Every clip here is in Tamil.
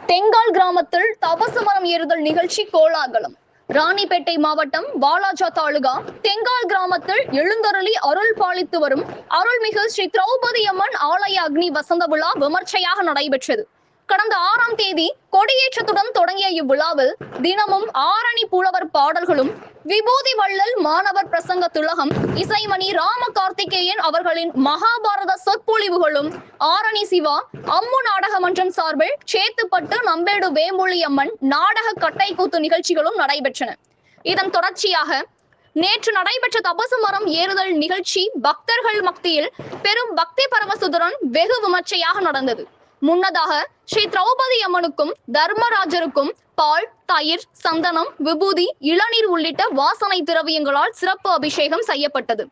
தெங்கால் கிராமத்தில் தபசு மரம் ஏறுதல் நிகழ்ச்சி கோலாகலம். ராணிப்பேட்டை மாவட்டம் வாலாஜா தாலுகா தெங்கால் கிராமத்தில் எழுந்தருளி அருள் பாலித்து வரும் அருள்மிகு ஸ்ரீ திரௌபதி அம்மன் ஆலய அக்னி வசந்த விழா விமர்சையாக நடைபெற்றது. கடந்த 6ஆம் தேதி கொடியேற்றத்துடன் தொடங்கிய இவ்விழாவில் தினமும் ஆரணி புலவர் பாடல்களும், விபூதி வள்ளல் மாணவர் பிரசங்க திலகம், இசைமணி ராம கார்த்திகேயன் அவர்களின் மகாபாரத சொற்பொழிவுகளும், ஆரணி சிவா அம்மு நாடக மன்றம் சார்பில் சேத்துப்பட்டு நம்பேடு வேம்புலி அம்மன் நாடக கட்டைக்கூத்து நிகழ்ச்சிகளும் நடைபெற்றன. இதன் தொடர்ச்சியாக நேற்று நடைபெற்ற தபசு மரம் ஏறுதல் நிகழ்ச்சி பக்தர்கள் மத்தியில் பெரும் பக்தி பரவசுடன் வெகு விமர்சையாக நடந்தது. முன்னதாக ஸ்ரீ திரௌபதி அம்மனுக்கும் தர்மராஜருக்கும் பால், தயிர், சந்தனம், விபூதி, இளநீர் உள்ளிட்ட வாசனை திரவியங்களால் சிறப்பு அபிஷேகம் செய்யப்பட்டது.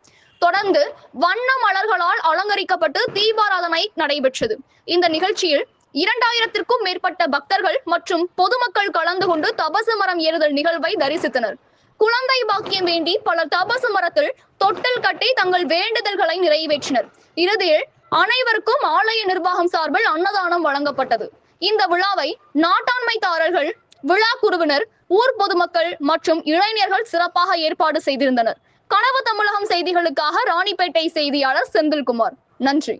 தொடர்ந்து வண்ண மலர்களால் அலங்கரிக்கப்பட்டு தீபாராதனை நடைபெற்றது. இந்த நிகழ்ச்சியில் 2000த்திற்கும் மேற்பட்ட பக்தர்கள் மற்றும் பொதுமக்கள் கலந்து கொண்டு தபசு மரம் ஏறுதல் நிகழ்வை தரிசித்தனர். குழந்தை பாக்கியம் வேண்டி பலர் தபசு மரத்தில் தொட்டில் கட்டி தங்கள் வேண்டுதல்களை நிறைவேற்றினர். இறுதியில் அனைவருக்கும் ஆலய நிர்வாகம் சார்பில் அன்னதானம் வழங்கப்பட்டது. இந்த விழாவை நாட்டாண்மைதாரர்கள், விழா குழுவினர், ஊர் பொதுமக்கள் மற்றும் இளைஞர்கள் சிறப்பாக ஏற்பாடு செய்திருந்தனர். கனவு தமிழகம் செய்திகளுக்காக ராணிப்பேட்டை செய்தியாளர் செந்தில்குமார். நன்றி.